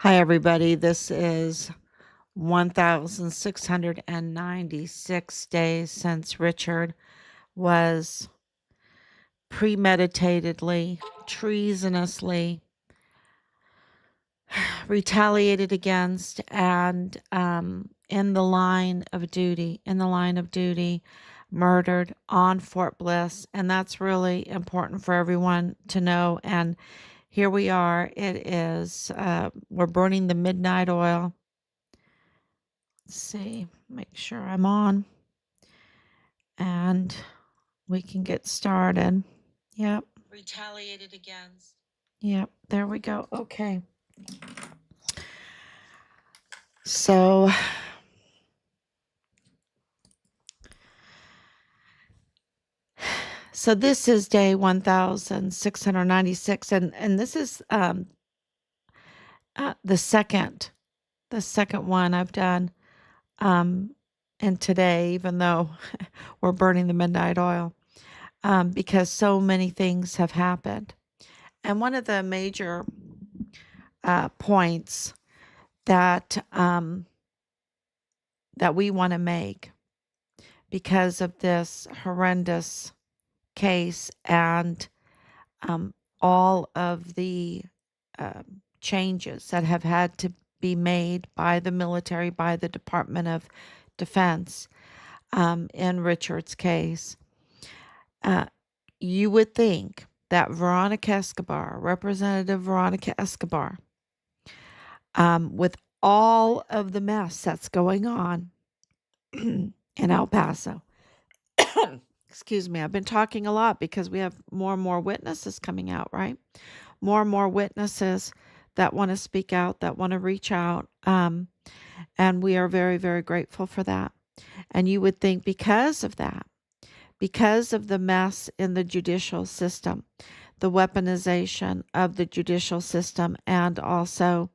Hi, everybody. This is 1,696 days since Richard was premeditatedly, treasonously retaliated against and in the line of duty, murdered on Fort Bliss. And that's really important for everyone to know. And here we are. It is, we're burning the midnight oil. Let's see, make sure I'm on and we can get started. Yep. Retaliated against. Yep, there we go. Okay. So this is day 1696 and this is the second one I've done and today, even though we're burning the midnight oil, because so many things have happened. And one of the major points that that we want to make because of this horrendous case and all of the changes that have had to be made by the military, by the Department of Defense in Richard's case. You would think that Veronica Escobar, Representative Veronica Escobar, with all of the mess that's going on in El Paso. Excuse me, I've been talking a lot because we have more and more witnesses coming out, right? More and more witnesses that want to speak out, that want to reach out. And we are very, very grateful for that. And you would think because of that, because of the mess in the judicial system, the weaponization of the judicial system, and also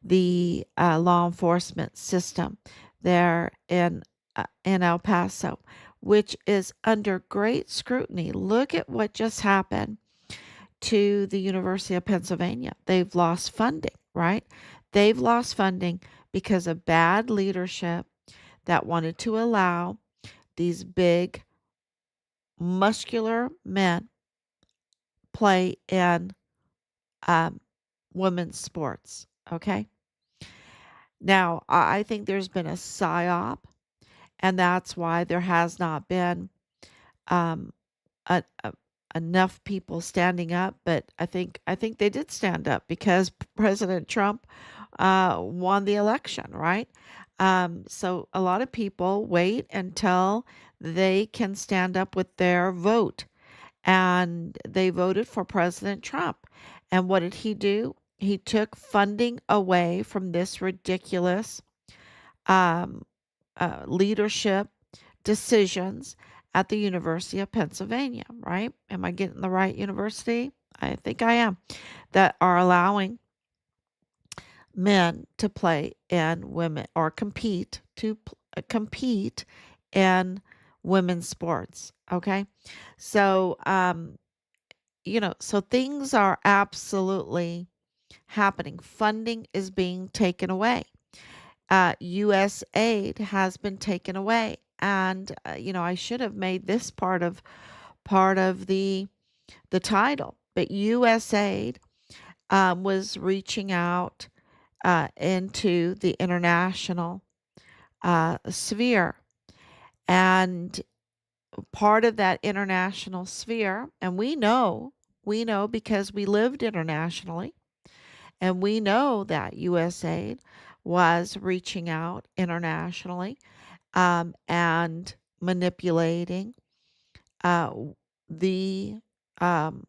the law enforcement system there in El Paso, which is under great scrutiny. Look at what just happened to the University of Pennsylvania. They've lost funding, right? They've lost funding because of bad leadership that wanted to allow these big, muscular men play in women's sports, okay? Now, I think there's been a psyop, and that's why there has not been um, enough people standing up. But I think they did stand up because President Trump won the election, right? So a lot of people wait until they can stand up with their vote, and they voted for President Trump. And what did he do? He took funding away from this ridiculous um, leadership decisions at the University of Pennsylvania, right? Am I getting the right university? I think I am. That are allowing men to play in women or compete in women's sports. Okay, so so things are absolutely happening. Funding is being taken away. U.S. aid has been taken away, and I should have made this part of the title, but U.S. aid was reaching out into the international sphere, and part of that international sphere, and we know because we lived internationally, and we know that USAID was reaching out internationally and manipulating the, um,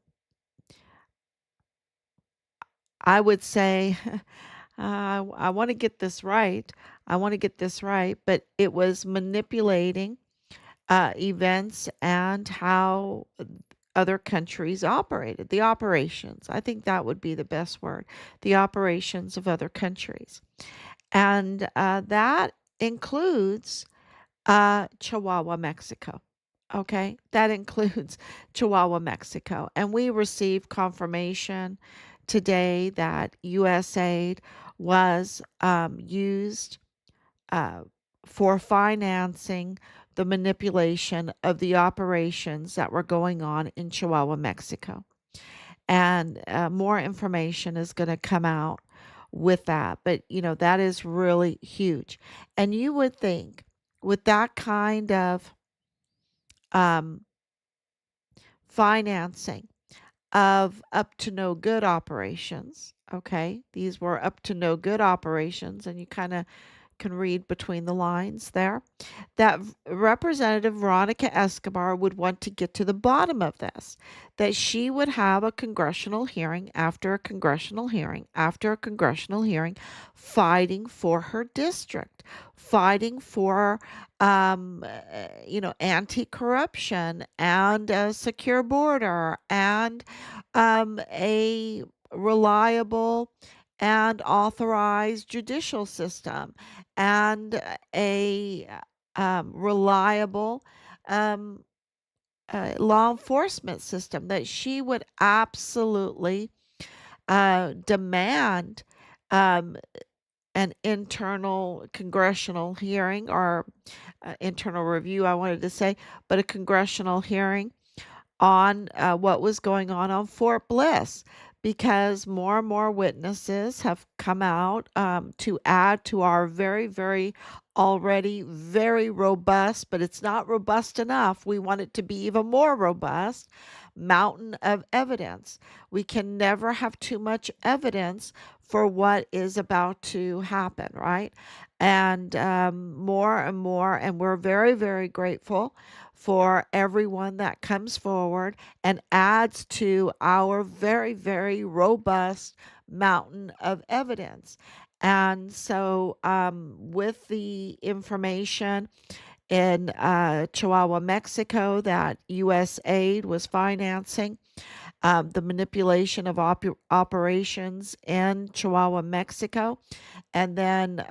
I would say, I want to get this right. I want to get this right, but it was manipulating events and how other countries operated, the operations. I think that would be the best word, the operations of other countries. And that includes Chihuahua, Mexico. Okay, that includes Chihuahua, Mexico. And we received confirmation today that USAID was used uh, for financing the manipulation of the operations that were going on in Chihuahua, Mexico. And more information is going to come out with that. But, that is really huge. And you would think with that kind of um, financing of up to no good operations, okay, these were up to no good operations, and you kind of can read between the lines there, that Representative Veronica Escobar would want to get to the bottom of this, that she would have a congressional hearing after a congressional hearing after a congressional hearing, fighting for her district, fighting for, anti-corruption and a secure border and a reliable and authorized judicial system and a reliable um, law enforcement system, that she would absolutely demand um, an internal congressional hearing or internal review, I wanted to say, but a congressional hearing on what was going on Fort Bliss, because more and more witnesses have come out to add to our very, very already very robust, but it's not robust enough. We want it to be even more robust mountain of evidence. We can never have too much evidence for what is about to happen, right? And more and more, and we're very, very grateful for everyone that comes forward and adds to our very, very robust mountain of evidence. And so, with the information in Chihuahua, Mexico, that U.S. aid was financing, the manipulation of operations in Chihuahua, Mexico, and then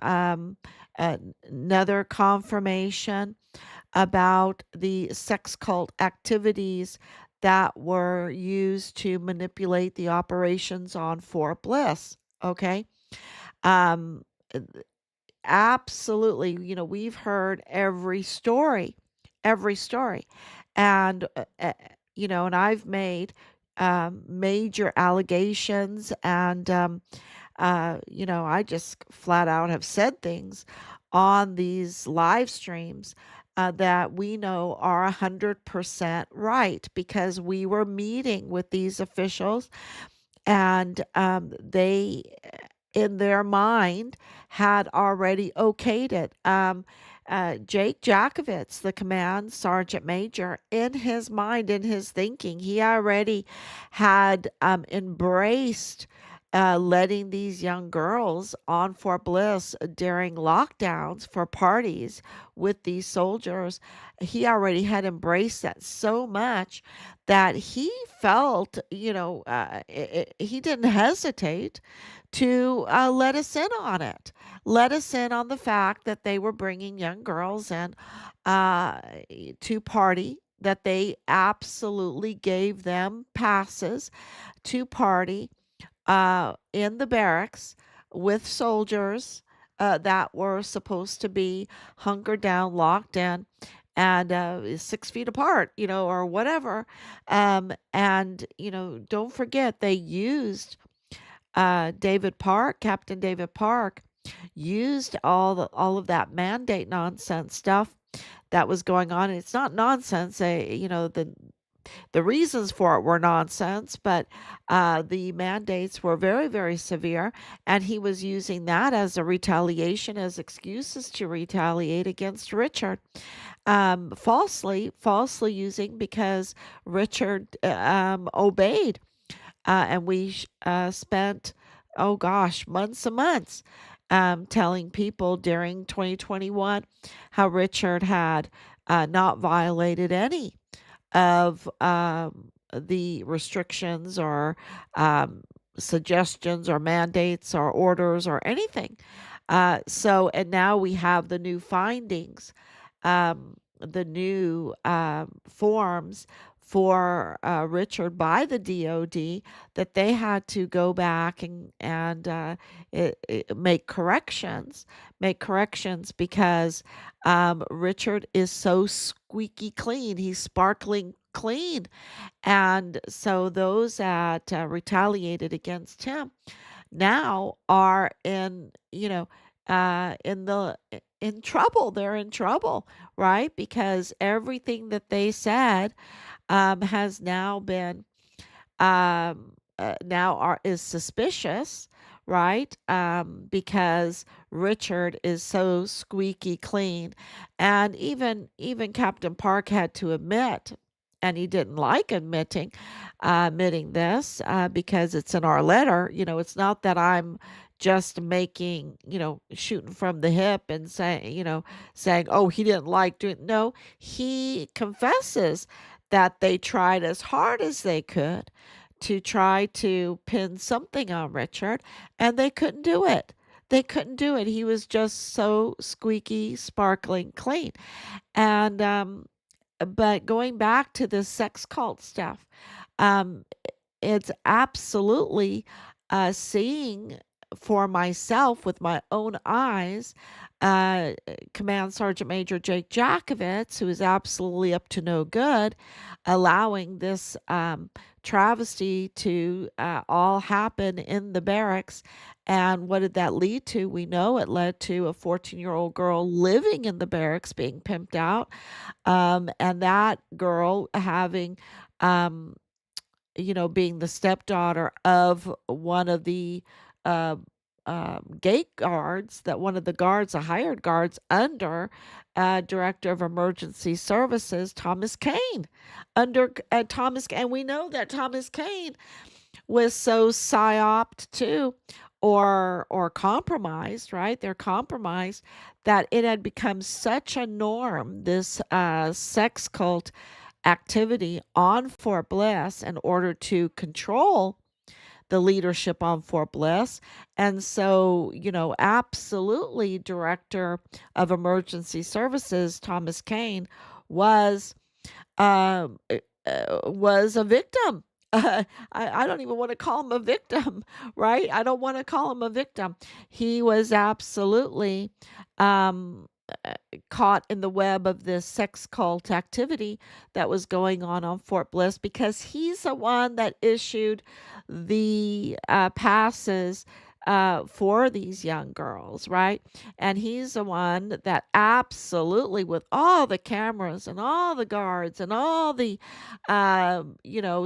another confirmation about the sex cult activities that were used to manipulate the operations on Fort Bliss. Okay. Um, Absolutely. We've heard every story. And, and I've made major allegations and, I just flat out have said things on these live streams that we know are 100% right, because we were meeting with these officials, and they, in their mind, had already okayed it. Jake Jakovitz, the command sergeant major, in his mind, in his thinking, he already had embraced letting these young girls on Fort Bliss during lockdowns for parties with these soldiers. He already had embraced that so much that he felt, he didn't hesitate to let us in on it, let us in on the fact that they were bringing young girls in uh, to party, that they absolutely gave them passes to party in the barracks with soldiers that were supposed to be hunkered down, locked in, and 6 feet apart, or whatever. And, don't forget, they used David Park, Captain David Park, used all of that mandate nonsense stuff that was going on. And it's not nonsense. The reasons for it were nonsense, but the mandates were very, very severe, and he was using that as a retaliation, as excuses to retaliate against Richard, falsely using, because Richard obeyed, and we spent, oh gosh, months and months telling people during 2021 how Richard had not violated any of the restrictions or suggestions or mandates or orders or anything. And now we have the new findings, the new forms for Richard by the DOD, that they had to go back and make corrections because Richard is so squeaky clean. He's sparkling clean, and so those that retaliated against him now are in trouble. They're in trouble, right? Because everything that they said has now been now are is suspicious, right? Because Richard is so squeaky clean, and even Captain Park had to admit, and he didn't like admitting this because it's in our letter. It's not that I'm just shooting from the hip and saying, oh, he didn't like doing. No, he confesses that they tried as hard as they could to try to pin something on Richard, and they couldn't do it. They couldn't do it. He was just so squeaky, sparkling clean. And but going back to the sex cult stuff, um, it's absolutely seeing for myself with my own eyes. Uh, Command Sergeant Major Jake Jakovitz, who is absolutely up to no good, allowing this travesty to all happen in the barracks. And what did that lead to? We know it led to a 14-year-old girl living in the barracks being pimped out, and that girl having um, being the stepdaughter of one of the uh, gate guards, that one of the guards, the hired guards under Director of Emergency Services, Thomas Kane. Under and we know that Thomas Kane was so psyoped too, or compromised, right? They're compromised, that it had become such a norm, this sex cult activity on Fort Bliss, in order to control the leadership on Fort Bliss. And so, absolutely, Director of Emergency Services Thomas Kane was um, was a victim. I don't even want to call him a victim, right? I don't want to call him a victim. He was absolutely um, caught in the web of this sex cult activity that was going on Fort Bliss, because he's the one that issued the passes for these young girls, right? And he's the one that absolutely, with all the cameras and all the guards and all the,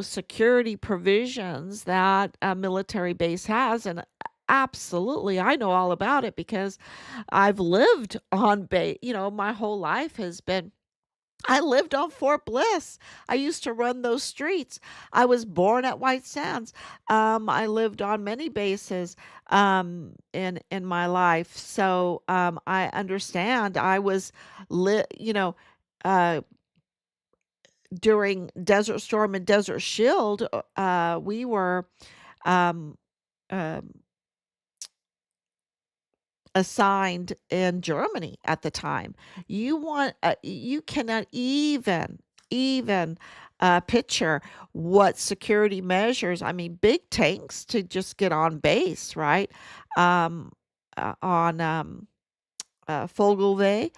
security provisions that a military base has, and absolutely, I know all about it because I've lived on base. My whole life has been. I lived on Fort Bliss. I used to run those streets. I was born at White Sands. I lived on many bases in my life, so I understand. I was lit. During Desert Storm and Desert Shield, we were um, um, assigned in Germany at the time. You cannot even picture what security measures. I mean, big tanks to just get on base, right? Um, on Fogelway,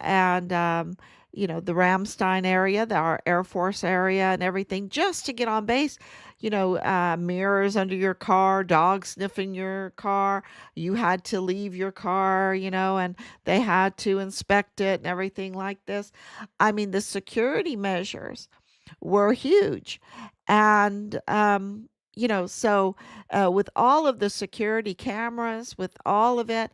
and the Ramstein area, our Air Force area, and everything, just to get on base. Mirrors under your car, dogs sniffing your car. You had to leave your car, and they had to inspect it and everything like this. I mean, the security measures were huge. And, so with all of the security cameras, with all of it,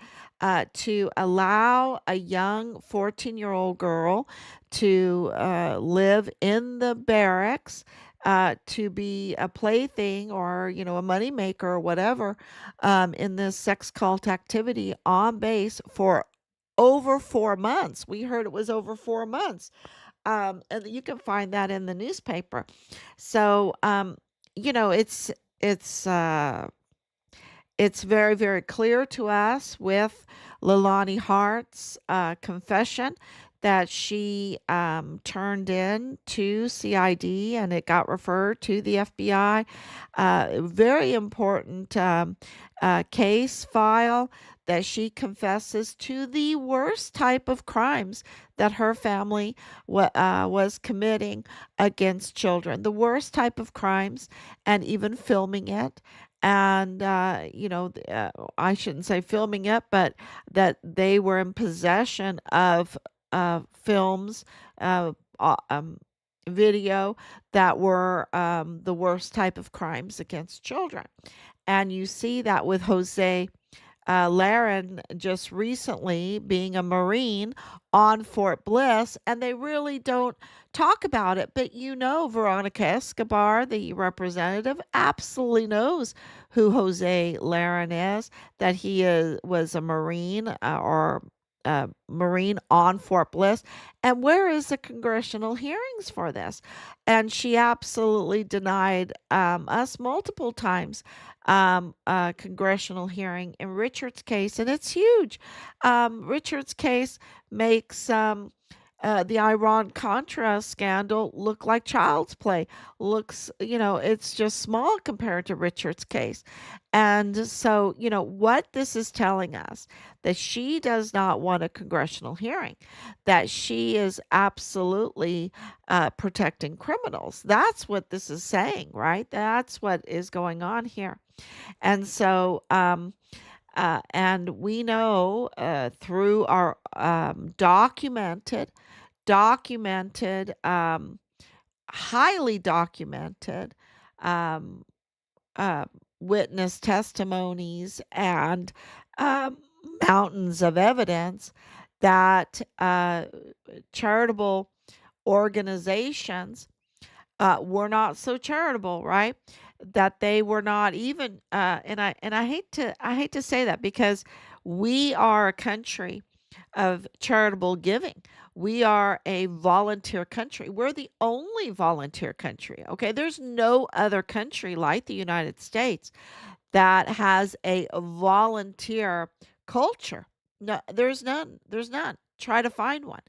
to allow a young 14-year-old girl to live in the barracks, to be a plaything, or, a moneymaker or whatever, in this sex cult activity on base for over 4 months. We heard it was over 4 months. And you can find that in the newspaper. So, you know, it's it's uh, it's very, very clear to us with Leilani Hart's confession that she turned in to CID, and it got referred to the FBI. Very important case file that she confesses to the worst type of crimes that her family was committing against children, the worst type of crimes, and even filming it. And, I shouldn't say filming it, but that they were in possession of films, uh, uh, um, video that were the worst type of crimes against children. And you see that with Jose Laren just recently being a Marine on Fort Bliss, and they really don't talk about it. But Veronica Escobar, the representative, absolutely knows who Jose Laren is, that was a Marine or Marine on Fort Bliss. And where is the congressional hearings for this? And she absolutely denied us multiple times a congressional hearing in Richard's case, and it's huge. Richard's case makes the Iran Contra scandal look like child's play. It's just small compared to Richard's case. And so, what this is telling us, that she does not want a congressional hearing, that she is absolutely protecting criminals. That's what this is saying, right? That's what is going on here. And so, and we know through our documented, highly documented um, uh, witness testimonies and um, mountains of evidence that charitable organizations were not so charitable, right? That they were not even, and I hate to say that, because we are a country of charitable giving. We are a volunteer country. We're the only volunteer country. Okay, there's no other country like the United States that has a volunteer culture. No, there's none. There's none. Try to find one.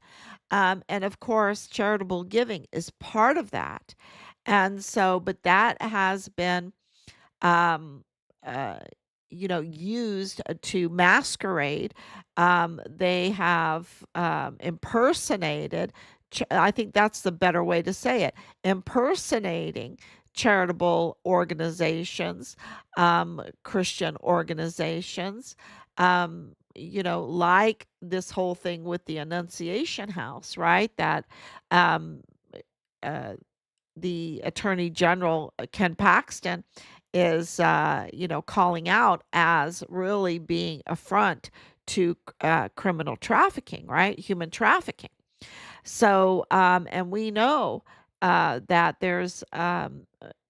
And of course, charitable giving is part of that. And so, but that has been, um, uh, used to masquerade. They have impersonated, I think that's the better way to say it, impersonating charitable organizations, Christian organizations, like this whole thing with the Annunciation House, right? That um, uh, the Attorney General, Ken Paxton, is, calling out as really being a front to criminal trafficking, right? Human trafficking. So, and we know that there's,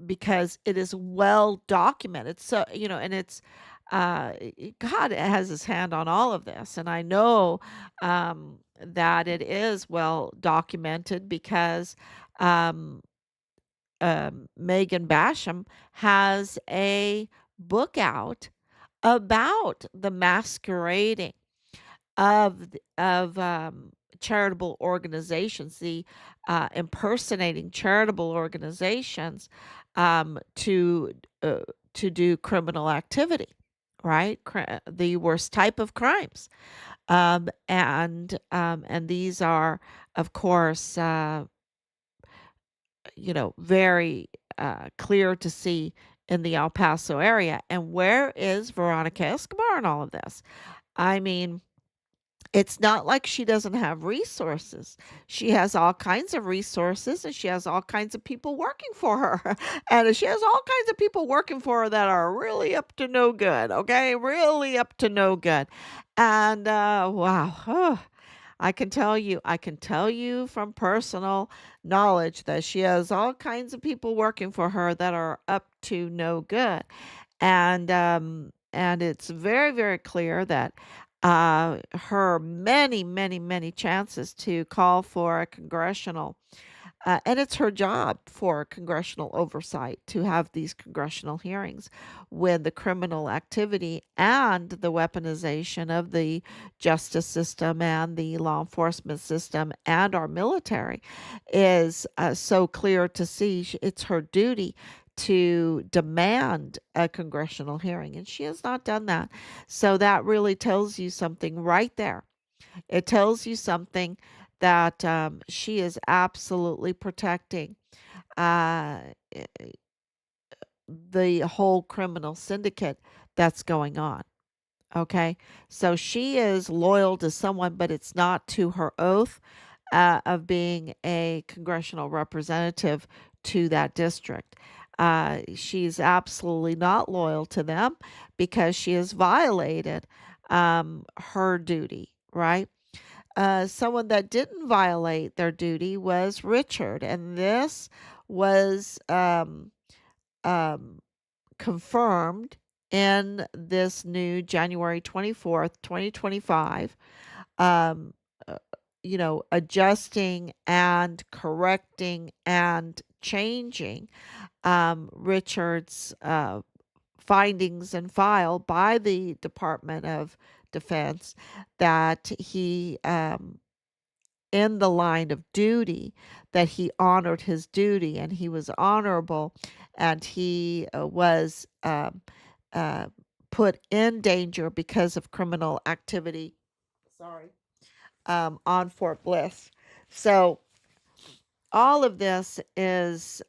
because it is well documented. So, and it's, God has his hand on all of this. And I know that it is well documented because um, Megan Basham has a book out about the masquerading of charitable organizations, the impersonating charitable organizations to to do criminal activity, right? The worst type of crimes, and these are, of course, very clear to see in the El Paso area. And where is Veronica Escobar in all of this? I mean, it's not like she doesn't have resources. She has all kinds of resources, and she has all kinds of people working for her. And she has all kinds of people working for her that are really up to no good, okay? Really up to no good. And wow, I can tell you from personal knowledge that she has all kinds of people working for her that are up to no good. And it's very, very clear that her many, many, many chances to call for a congressional and it's her job for congressional oversight to have these congressional hearings when the criminal activity and the weaponization of the justice system and the law enforcement system and our military is so clear to see. It's her duty to demand a congressional hearing, and she has not done that. So that really tells you something right there. It tells you something that she is absolutely protecting uh, the whole criminal syndicate that's going on. Okay. So she is loyal to someone, but it's not to her oath of being a congressional representative to that district. She's absolutely not loyal to them because she has violated her duty, right? Someone that didn't violate their duty was Richard, and this was um, confirmed in this new January 24th, 2025. Um, uh, adjusting and correcting and changing Richard's findings and file by the Department of Defense that he in the line of duty, that he honored his duty and he was honorable and he was uh, put in danger because of criminal activity. Sorry. On Fort Bliss. So all of this is,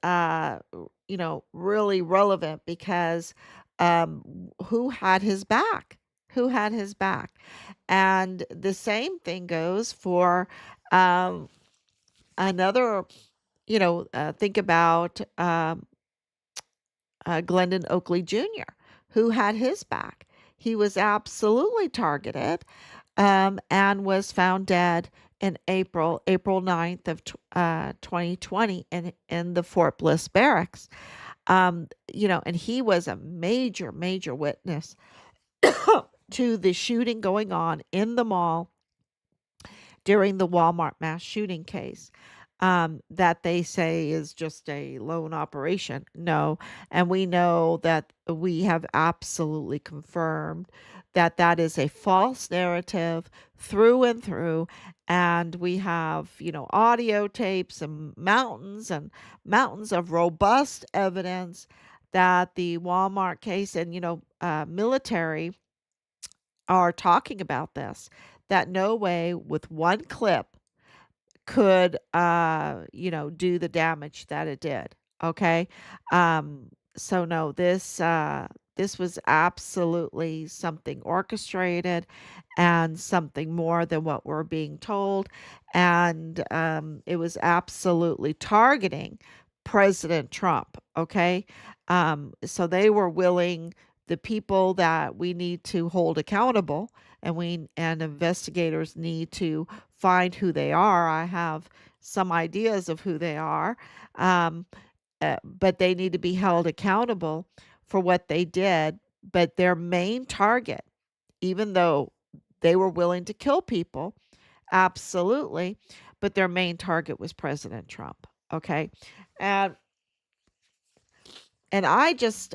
really relevant because who had his back? Who had his back? And the same thing goes for um, another, think about Glendon Oakley Jr., who had his back. He was absolutely targeted and was found dead in April 9th of 2020 in the Fort Bliss barracks. And he was a major, major witness to the shooting going on in the mall during the Walmart mass shooting case. That they say is just a lone operation. No. And we know that we have absolutely confirmed that that is a false narrative through and through. And we have, audio tapes and mountains of robust evidence that the Walmart case and, military are talking about this, that no way with one clip could do the damage that it did. Okay. So no, this was absolutely something orchestrated and something more than what we're being told. And it was absolutely targeting President Trump. Okay. So they were willing, the people that we need to hold accountable and investigators need to find who they are. I have some ideas of who they are, um, but they need to be held accountable for what they did. But their main target, even though they were willing to kill people, absolutely, but their main target was President Trump. Okay, and I just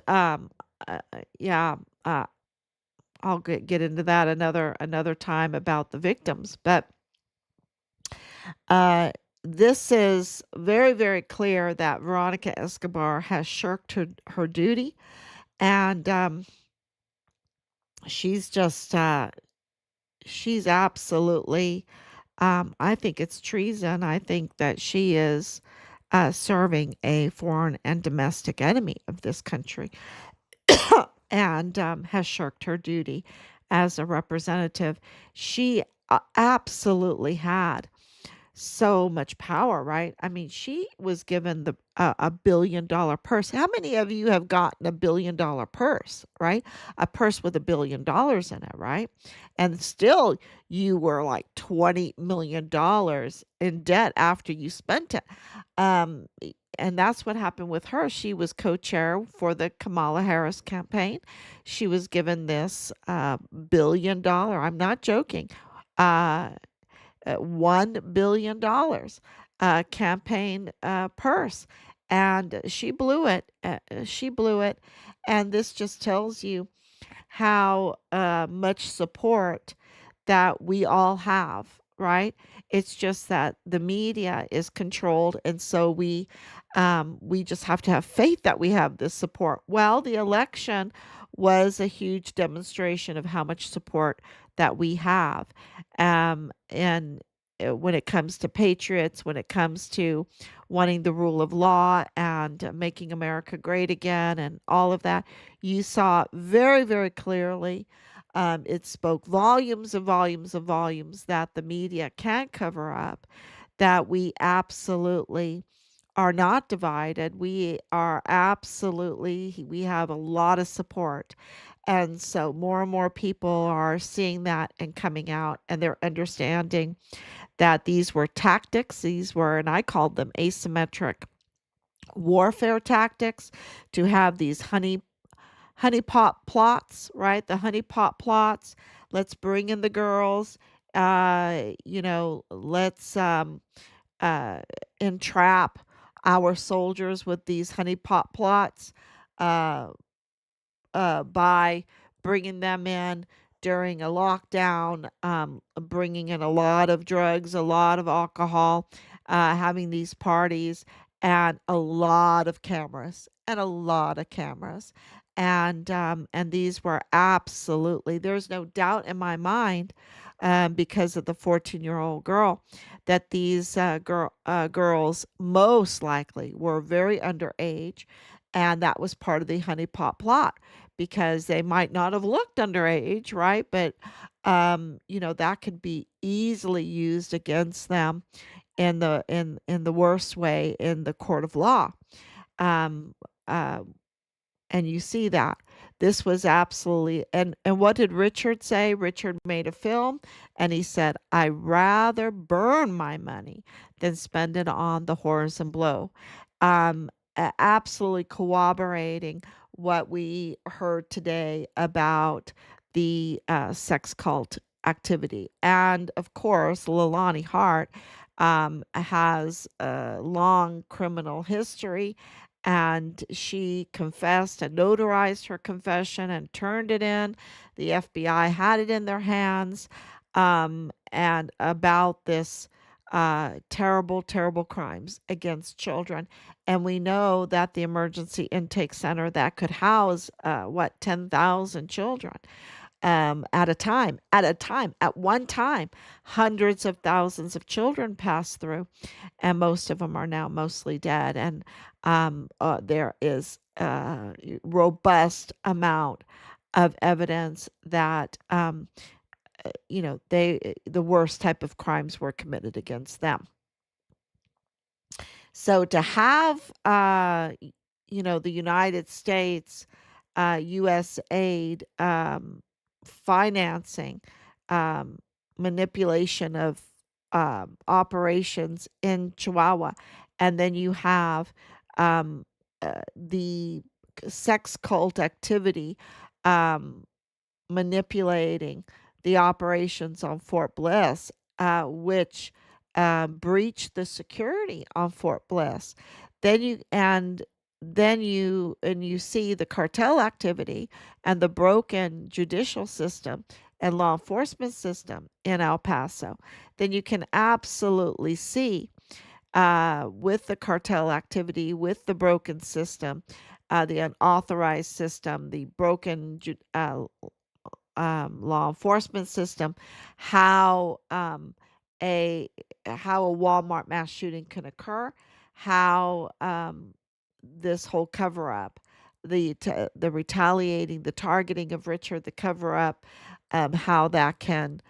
yeah. I'll get into that another time about the victims, but Uh, this is very, very clear that Veronica Escobar has shirked her duty, and she's just, she's absolutely, I think it's treason. I think that she is serving a foreign and domestic enemy of this country and has shirked her duty as a representative. She absolutely had so much power, right? I mean, she was given a $1 billion purse. How many of you have gotten a $1 billion purse, right? A purse with $1 billion in it, right? And still, you were like $20 million in debt after you spent it. And that's what happened with her. She was co-chair for the Kamala Harris campaign. She was given this $1 billion. I'm not joking. Uh, $1 billion campaign purse. And she blew it. She blew it. And this just tells you how much support that we all have, right? It's just that the media is controlled, and so we just have to have faith that we have this support. Well, the election was a huge demonstration of how much support that we have, and when it comes to patriots, when it comes to wanting the rule of law and making America great again, and all of that, you saw very, very clearly. It spoke volumes and volumes and volumes that the media can't cover up, that we absolutely are not divided. We are absolutely, we have a lot of support. And so more and more people are seeing that and coming out, and they're understanding that these were tactics. These were, and I called them asymmetric warfare tactics, to have these honeypot plots, right? The honeypot plots. Let's bring in the girls. Let's uh, entrap our soldiers with these honeypot plots. Uh, by bringing them in during a lockdown, bringing in a lot of drugs, a lot of alcohol, having these parties, and a lot of cameras, and a lot of cameras. And these were absolutely, there's no doubt in my mind, because of the 14-year-old girl, that these girls most likely were very underage, and that was part of the honeypot plot, because they might not have looked underage, right? But that could be easily used against them in the worst way in the court of law. Um, uh, and you see that this was absolutely, and what did Richard say? Richard made a film, and he said, I rather burn my money than spend it on the horrors and blow. Absolutely corroborating what we heard today about the sex cult activity. And of course, Leilani Hart has a long criminal history, and she confessed and notarized her confession and turned it in. The FBI had it in their hands, and about this terrible, terrible crimes against children. And we know that the emergency intake center that could house 10,000 children at one time, hundreds of thousands of children passed through, and most of them are now mostly dead. And there is a robust amount of evidence that the worst type of crimes were committed against them. So to have the United States U.S. aid financing um, manipulation of operations in Chihuahua, and then you have the sex cult activity um, manipulating the operations on Fort Bliss, which breached the security on Fort Bliss. Then you see the cartel activity and the broken judicial system and law enforcement system in El Paso. Then you can absolutely see with the cartel activity, with the broken system, the unauthorized system, the broken law enforcement system, how a how a Walmart mass shooting can occur, how this whole cover up, the retaliating, the targeting of Richard, the cover up, how that can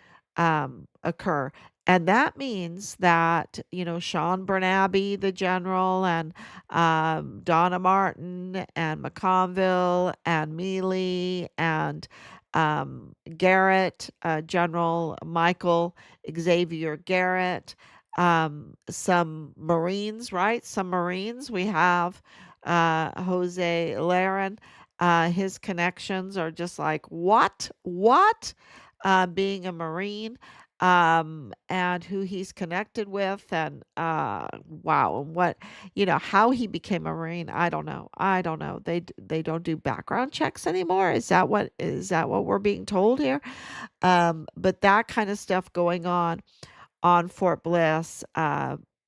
occur. And that means that, Sean Bernabe, the general, and Donna Martin, and McConville, and Mealy, and Garrett, General Michael Xavier Garrett, some Marines, right? Some Marines. We have Jose Laren. His connections are just like, what? What? Being a Marine, and who he's connected with, and wow, and what, how he became a Marine. I don't know. They don't do background checks anymore. Is that what we're being told here? But that kind of stuff going on Fort Bliss,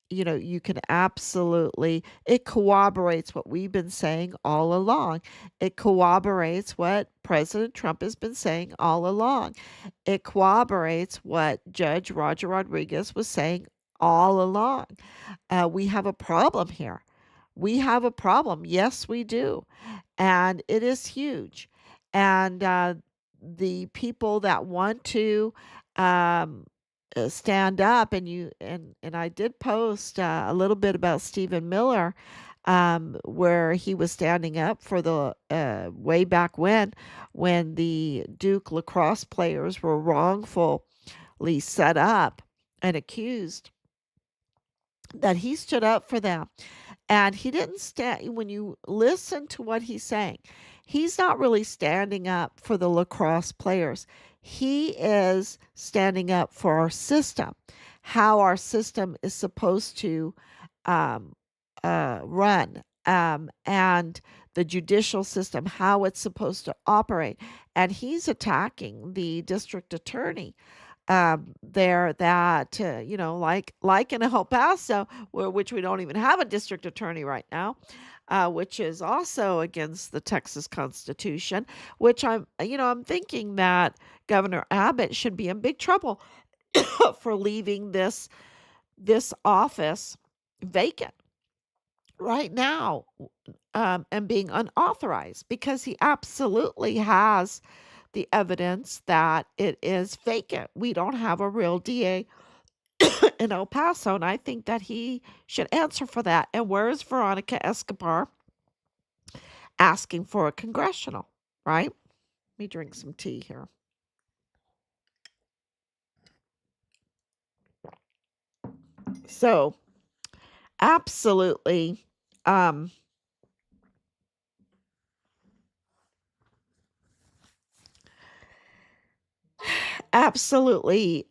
you can absolutely, it corroborates what we've been saying all along. It corroborates what President Trump has been saying all along. It corroborates what Judge Roger Rodriguez was saying all along. We have a problem here. We have a problem. Yes, we do. And it is huge. And the people that want to um, stand up, and I did post a little bit about Stephen Miller, where he was standing up for the way back when the Duke lacrosse players were wrongfully set up and accused, that he stood up for them. And he didn't stand, when you listen to what he's saying, he's not really standing up for the lacrosse players. He is standing up for our system, how our system is supposed to um, run, and the judicial system, how it's supposed to operate. And he's attacking the district attorney there, that like in El Paso, which we don't even have a district attorney right now, which is also against the Texas Constitution, which I'm thinking that Governor Abbott should be in big trouble for leaving this office vacant right now, and being unauthorized, because he absolutely has the evidence that it is vacant. We don't have a real DA in El Paso, and I think that he should answer for that. And where is Veronica Escobar asking for a congressional, right? Let me drink some tea here. So, absolutely, um, absolutely,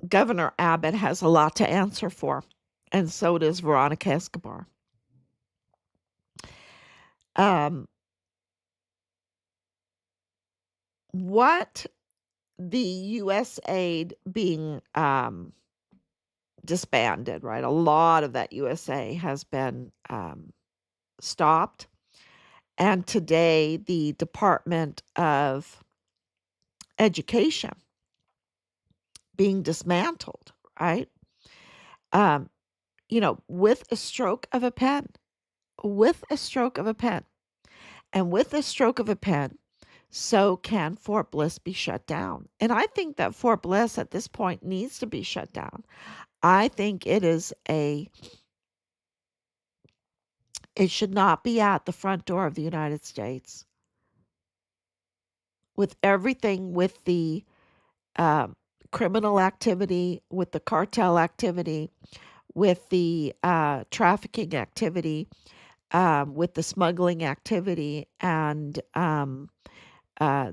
Governor Abbott has a lot to answer for, and so does Veronica Escobar. Um, what the U.S. aid being disbanded, right? A lot of that USA has been stopped. And today, the Department of Education being dismantled, right? Um, with a stroke of a pen, with a stroke of a pen, and with a stroke of a pen, so can Fort Bliss be shut down. And I think that Fort Bliss at this point needs to be shut down. I think it should not be at the front door of the United States. With everything, with the um, criminal activity, with the cartel activity, with the trafficking activity, with the smuggling activity, and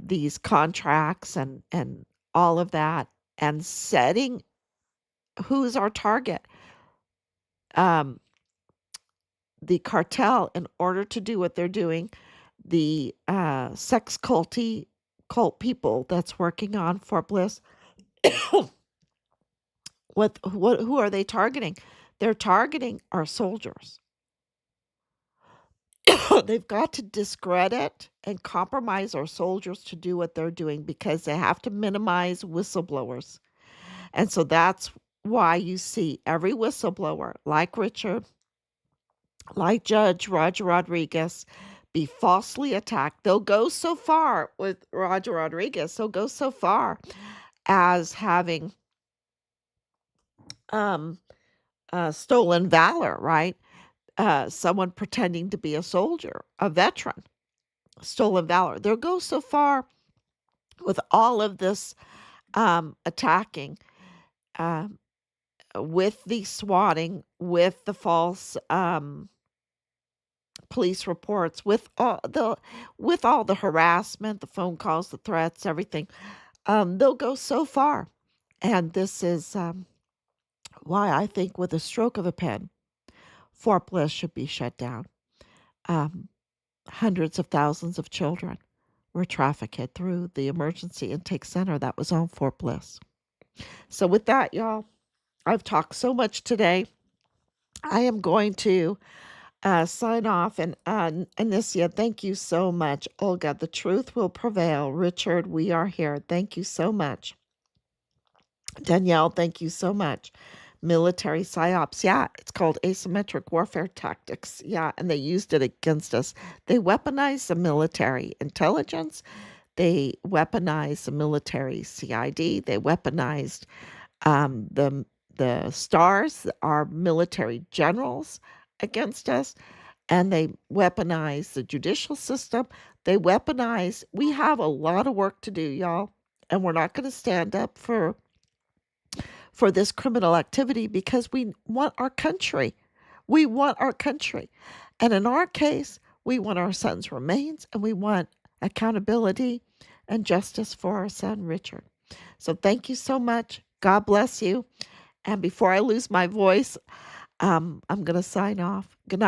these contracts, and all of that, and setting who's our target. Um, the cartel, in order to do what they're doing, the sex cult people that's working on Fort Bliss, who are they targeting? They're targeting our soldiers. They've got to discredit and compromise our soldiers to do what they're doing, because they have to minimize whistleblowers. And so that's why you see every whistleblower, like Richard, like Judge Roger Rodriguez, be falsely attacked. They'll go so far with Roger Rodriguez, they'll go so far as having um, stolen valor, right? Someone pretending to be a soldier, a veteran, stolen valor. They'll go so far with all of this attacking, um, with the swatting, with the false police reports, with all the harassment, the phone calls, the threats, everything. They'll go so far, and this is why I think, with a stroke of a pen, Fort Bliss should be shut down. Um, Hundreds of thousands of children were trafficked through the emergency intake center that was on Fort Bliss. So, with that, y'all, I've talked so much today. I am going to sign off. And Anicia, thank you so much. Olga, the truth will prevail. Richard, we are here. Thank you so much. Danielle, thank you so much. Military psyops. Yeah, it's called asymmetric warfare tactics. Yeah, and they used it against us. They weaponized the military intelligence. They weaponized the military CID. They weaponized the stars, our military generals, against us. And they weaponize the judicial system. They weaponize. We have a lot of work to do, y'all. And we're not going to stand up for this criminal activity because we want our country. We want our country. And in our case, we want our son's remains, and we want accountability and justice for our son, Richard. So thank you so much. God bless you. And before I lose my voice, I'm going to sign off. Good night.